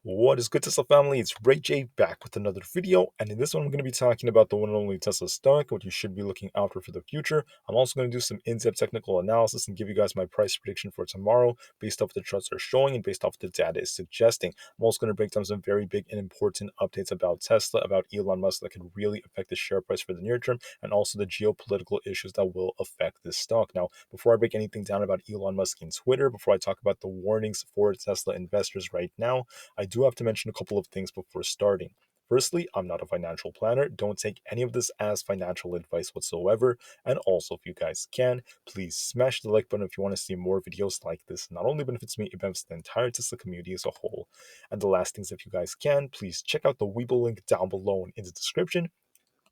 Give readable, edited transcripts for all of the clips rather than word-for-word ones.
What is good, Tesla family? It's Ray J back with another video, and in this one I'm going to be talking about the one and only Tesla stock, what you should be looking out for the future. I'm also going to do some in-depth technical analysis and give you guys my price prediction for tomorrow based off what the charts are showing and based off what the data is suggesting. I'm also going to break down some very big and important updates about Tesla, about Elon Musk that could really affect the share price for the near term, and also the geopolitical issues that will affect this stock. Now, before I break anything down about Elon Musk and Twitter, before I talk about the warnings for Tesla investors right now, I do have to mention a couple of things before starting. Firstly, I'm not a financial planner. Don't take any of this as financial advice whatsoever. And also, if you guys can, please smash the like button if you want to see more videos like this. Not only benefits me, it benefits the entire Tesla community as a whole. And the last things, if you guys can, please check out the Weeble link down below in the description.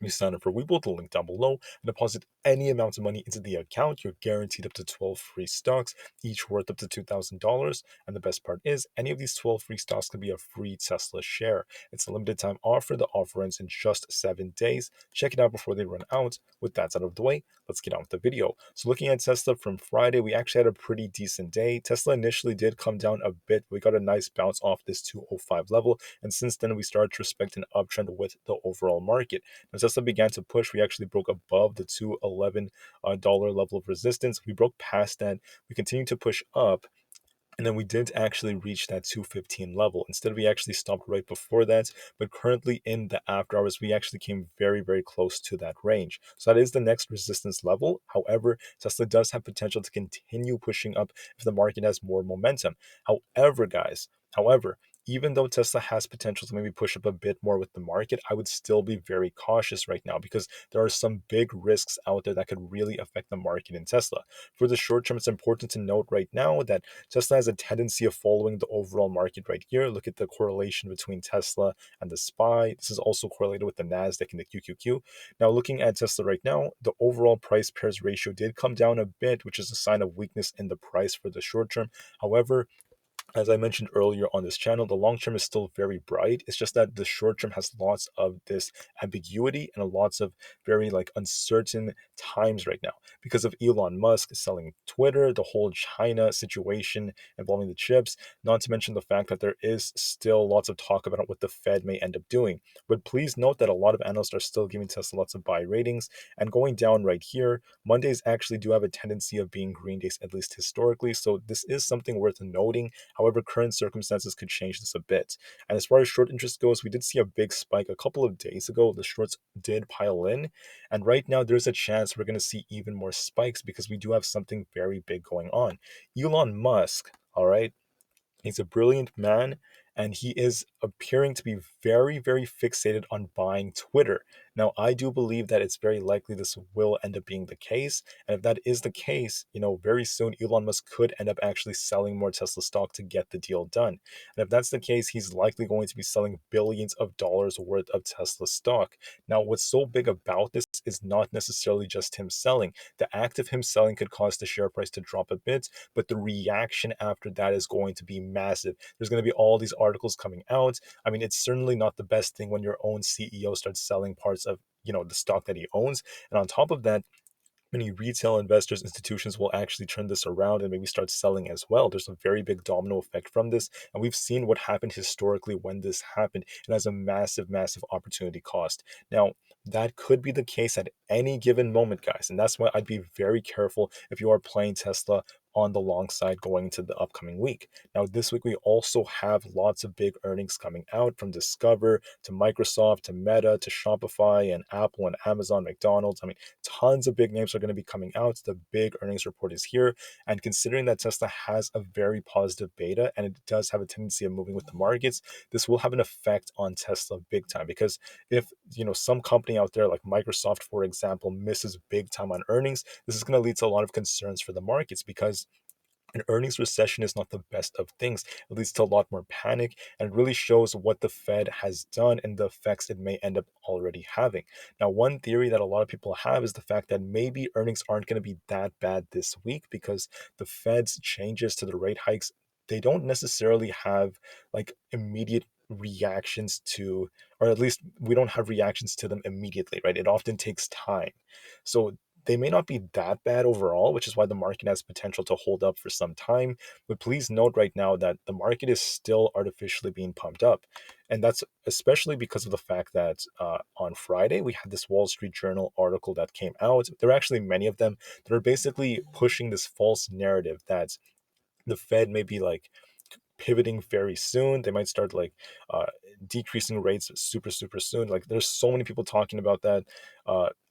You sign up for Webull, the link down below, and deposit any amount of money into the account. You're guaranteed up to 12 free stocks, each worth up to $2,000. And the best part is, any of these 12 free stocks can be a free Tesla share. It's a limited time offer. The offer ends in just 7 days. Check it out before they run out. With that out of the way, let's get on with the video. So looking at Tesla from Friday, we actually had a pretty decent day. Tesla initially did come down a bit. We got a nice bounce off this 205 level. And since then, we started to respect an uptrend with the overall market. As Tesla began to push, we actually broke above the $211 level of resistance. We broke past that. We continued to push up. And then we did actually reach that 215 level. Instead, we actually stopped right before that. But currently in the after hours, we actually came very, very close to that range. So that is the next resistance level. However, Tesla does have potential to continue pushing up if the market has more momentum. However, even though Tesla has potential to maybe push up a bit more with the market, I would still be very cautious right now because there are some big risks out there that could really affect the market in Tesla. For the short term, it's important to note right now that Tesla has a tendency of following the overall market right here. Look at the correlation between Tesla and the SPY. This is also correlated with the NASDAQ and the QQQ. Now, looking at Tesla right now, the overall price pairs ratio did come down a bit, which is a sign of weakness in the price for the short term. However, as I mentioned earlier on this channel, the long term is still very bright. It's just that the short term has lots of this ambiguity and lots of very uncertain times right now because of Elon Musk selling Twitter, the whole China situation involving the chips, not to mention the fact that there is still lots of talk about what the Fed may end up doing. But please note that a lot of analysts are still giving Tesla lots of buy ratings, and going down right here, Mondays actually do have a tendency of being green days, at least historically. So this is something worth noting. However, current circumstances could change this a bit. And as far as short interest goes, we did see a big spike a couple of days ago. The shorts did pile in. And right now, there's a chance we're going to see even more spikes because we do have something very big going on. Elon Musk, all right, he's a brilliant man, and he is appearing to be very, very fixated on buying Twitter. Now, I do believe that it's very likely this will end up being the case. And if that is the case, very soon Elon Musk could end up actually selling more Tesla stock to get the deal done. And if that's the case, he's likely going to be selling billions of dollars worth of Tesla stock. Now, what's so big about this is not necessarily just him selling. The act of him selling could cause the share price to drop a bit, but the reaction after that is going to be massive. There's going to be all these articles coming out. I mean, it's certainly not the best thing when your own CEO starts selling parts of the stock that he owns. And on top of that, many retail investors, institutions will actually turn this around and maybe start selling as well. There's a very big domino effect from this. And we've seen what happened historically when this happened. It has a massive, massive opportunity cost. Now, that could be the case at any given moment, guys. And that's why I'd be very careful if you are playing Tesla on the long side going into the upcoming week. Now, this week, we also have lots of big earnings coming out from Discover to Microsoft to Meta to Shopify and Apple and Amazon, McDonald's. I mean, tons of big names are going to be coming out. The big earnings report is here. And considering that Tesla has a very positive beta and it does have a tendency of moving with the markets, this will have an effect on Tesla big time. Because if, some company out there like Microsoft, for example, misses big time on earnings, this is going to lead to a lot of concerns for the markets because an earnings recession is not the best of things. It leads to a lot more panic and it really shows what the Fed has done and the effects it may end up already having. Now, one theory that a lot of people have is the fact that maybe earnings aren't going to be that bad this week because the Fed's changes to the rate hikes, they don't necessarily have immediate reactions to, or at least we don't have reactions to them immediately, right? It often takes time. So they may not be that bad overall, which is why the market has potential to hold up for some time. But please note right now that the market is still artificially being pumped up. And that's especially because of the fact that on Friday, we had this Wall Street Journal article that came out. There are actually many of them that are basically pushing this false narrative that the Fed may be like pivoting very soon. They might start like uh, decreasing rates super soon. Like there's so many people talking about that.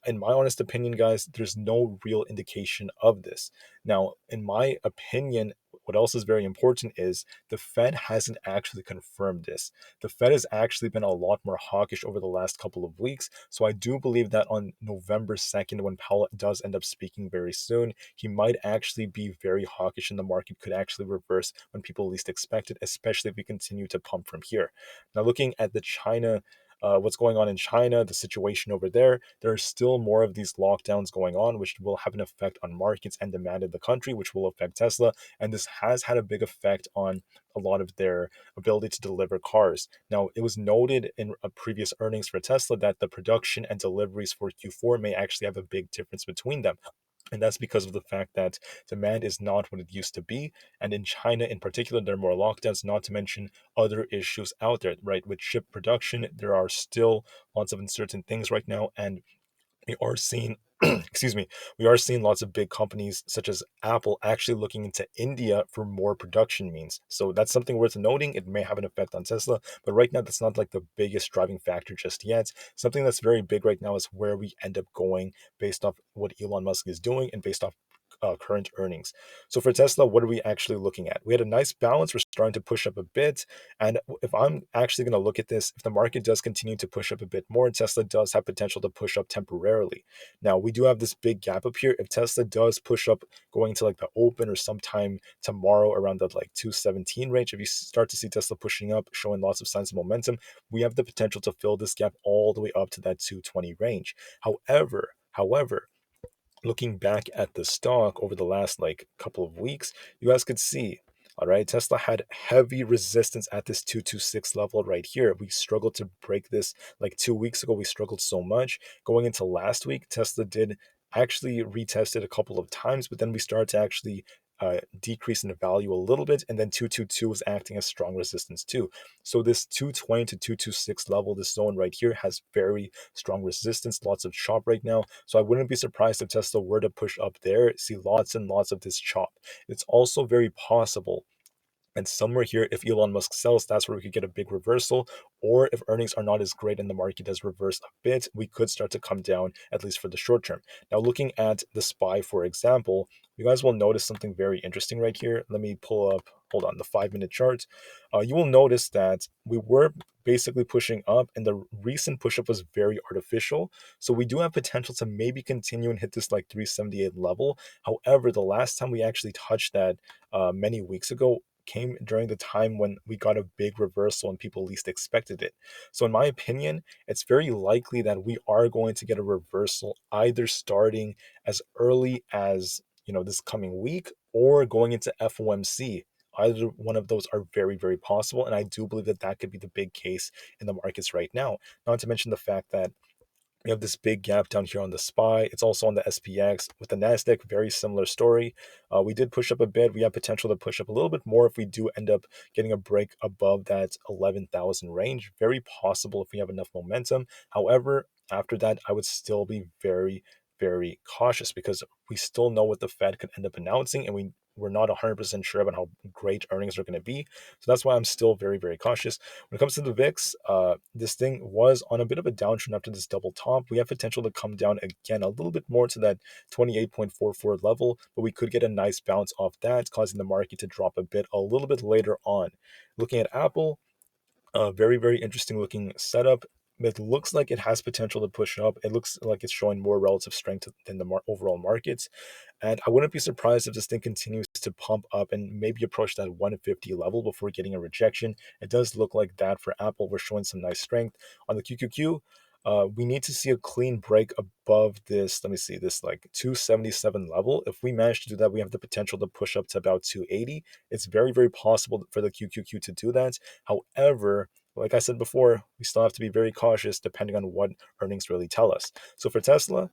In my honest opinion, guys, there's no real indication of this. Now, in my opinion, what else is very important is the Fed hasn't actually confirmed this. The Fed has actually been a lot more hawkish over the last couple of weeks. So I do believe that on November 2nd, when Powell does end up speaking very soon, he might actually be very hawkish and the market could actually reverse when people least expect it, especially if we continue to pump from here. Now, looking at the China, what's going on in China, the situation over there, there are still more of these lockdowns going on, which will have an effect on markets and demand in the country, which will affect Tesla. And this has had a big effect on a lot of their ability to deliver cars. Now, it was noted in a previous earnings for Tesla that the production and deliveries for Q4 may actually have a big difference between them. And that's because of the fact that demand is not what it used to be. And in China, in particular, there are more lockdowns, not to mention other issues out there, right? With chip production, there are still lots of uncertain things right now. And we are seeing excuse me, we are seeing lots of big companies such as Apple actually looking into India for more production means. So that's something worth noting. It may have an effect on Tesla, but right now that's not like the biggest driving factor just yet. Something that's very big right now is where we end up going based off what Elon Musk is doing and based off current earnings. So for Tesla, what are we actually looking at? We had a nice balance. We're starting to push up a bit. And if I'm actually going to look at this, if the market does continue to push up a bit more, Tesla does have potential to push up temporarily. Now, we do have this big gap up here. If Tesla does push up going to like the open or sometime tomorrow around the like 217 range, if you start to see Tesla pushing up, showing lots of signs of momentum, we have the potential to fill this gap all the way up to that 220 range. However, looking back at the stock over the last like couple of weeks, you guys could see, all right, Tesla had heavy resistance at this 226 level right here. We struggled to break this like 2 weeks ago. We struggled so much. Going into last week, Tesla did actually retest it a couple of times, but then we started to actually decrease in value a little bit, and then 222 was acting as strong resistance too. So this 220 to 226 level, this zone right here, has very strong resistance, lots of chop right now. So I wouldn't be surprised if Tesla were to push up there, see lots and lots of this chop. It's also very possible, and somewhere here, if Elon Musk sells, that's where we could get a big reversal. Or if earnings are not as great and the market does reverse a bit, we could start to come down, at least for the short term. Now, looking at the SPY, for example, you guys will notice something very interesting right here. Let me pull up, hold on, the 5 minute chart. You will notice that we were basically pushing up, and the recent push up was very artificial. So we do have potential to maybe continue and hit this like 378 level. However, the last time we actually touched that many weeks ago, came during the time when we got a big reversal and people least expected it. So, in my opinion, it's very likely that we are going to get a reversal either starting as early as this coming week or going into FOMC. Either one of those are very possible, and I do believe that that could be the big case in the markets right now. Not to mention the fact that we have this big gap down here on the SPY. It's also on the SPX. With the NASDAQ, very similar story. We did push up a bit. We have potential to push up a little bit more if we do end up getting a break above that 11,000 range. Very possible if we have enough momentum. However, after that, I would still be very cautious because we still know what the Fed could end up announcing, and we're not 100% sure about how great earnings are going to be. So that's why I'm still very cautious. When it comes to the VIX, this thing was on a bit of a downtrend after this double top. We have potential to come down again a little bit more to that 28.44 level, but we could get a nice bounce off that, causing the market to drop a bit a little bit later on. Looking at Apple, a very interesting looking setup. It looks like it has potential to push up. It looks like it's showing more relative strength than the overall markets. And I wouldn't be surprised if this thing continues to pump up and maybe approach that 150 level before getting a rejection. It does look like that for Apple. We're showing some nice strength. On the QQQ, we need to see a clean break above this. Let me see, this like 277 level. If we manage to do that, we have the potential to push up to about 280. It's very possible for the QQQ to do that. However, like I said before, we still have to be very cautious depending on what earnings really tell us. So for Tesla,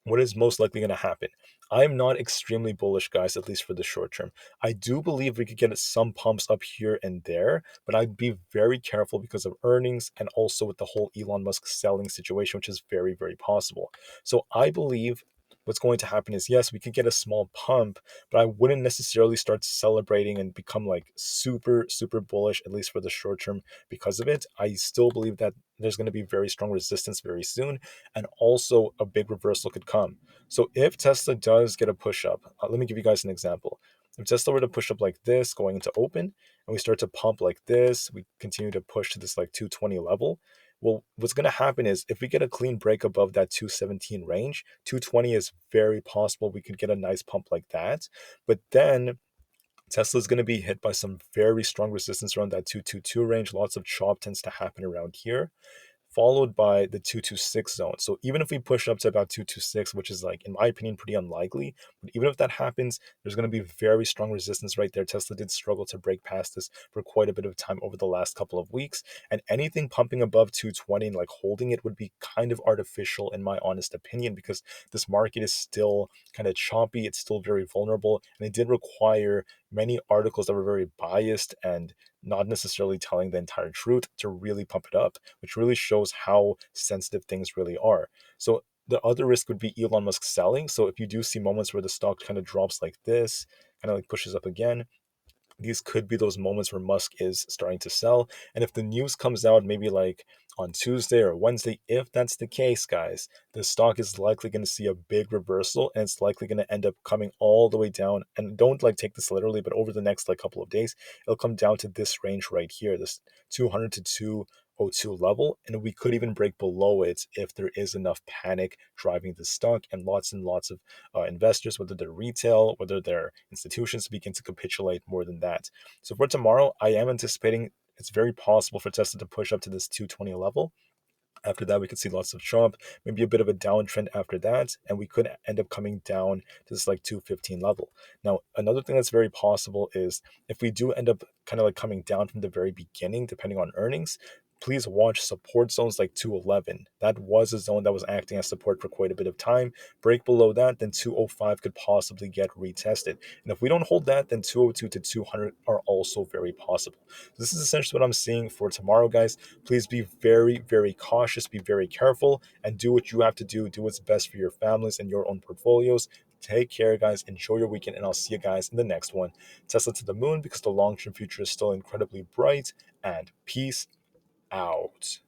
what is most likely going to happen? I'm not extremely bullish, guys, at least for the short term. I do believe we could get some pumps up here and there, but I'd be very careful because of earnings and also with the whole Elon Musk selling situation, which is very, very possible. So I believe what's going to happen is, yes, we could get a small pump, but I wouldn't necessarily start celebrating and become like super, super bullish, at least for the short term because of it. I still believe that there's going to be very strong resistance very soon, and also a big reversal could come. So if Tesla does get a push up, let me give you guys an example. If Tesla were to push up like this going into open, and we start to pump like this, we continue to push to this like 220 level. Well, what's going to happen is if we get a clean break above that 217 range, 220 is very possible we could get a nice pump like that. But then Tesla's going to be hit by some very strong resistance around that 222 range. Lots of chop tends to happen around here, followed by the 226 zone. So even if we push up to about 226, which is like, in my opinion, pretty unlikely, but even if that happens, there's going to be very strong resistance right there. Tesla did struggle to break past this for quite a bit of time over the last couple of weeks. And anything pumping above 220 and like holding it would be kind of artificial, in my honest opinion, because this market is still kind of choppy. It's still very vulnerable. And it did require many articles that were very biased and not necessarily telling the entire truth to really pump it up, which really shows how sensitive things really are. So the other risk would be Elon Musk selling. So if you do see moments where the stock kind of drops like this, kind of like pushes up again, these could be those moments where Musk is starting to sell. And if the news comes out maybe like on Tuesday or Wednesday, if that's the case, guys, the stock is likely going to see a big reversal, and it's likely going to end up coming all the way down. And don't like take this literally, but over the next like couple of days, it'll come down to this range right here, this 200 to 202 level. And we could even break below it if there is enough panic driving the stock and lots of investors, whether they're retail, whether they're institutions, begin to capitulate more than that. So for tomorrow, I am anticipating it's very possible for Tesla to push up to this 220 level. After that, we could see lots of Trump, maybe a bit of a downtrend after that, and we could end up coming down to this like 215 level. Now, another thing that's very possible is if we do end up kind of like coming down from the very beginning, depending on earnings, please watch support zones like 211. That was a zone that was acting as support for quite a bit of time. Break below that, then 205 could possibly get retested. And if we don't hold that, then 202 to 200 are also very possible. So this is essentially what I'm seeing for tomorrow, guys. Please be very, very cautious, be very careful, and do what you have to do. Do what's best for your families and your own portfolios. Take care, guys. Enjoy your weekend, and I'll see you guys in the next one. Tesla to the moon because the long term future is still incredibly bright, and peace out.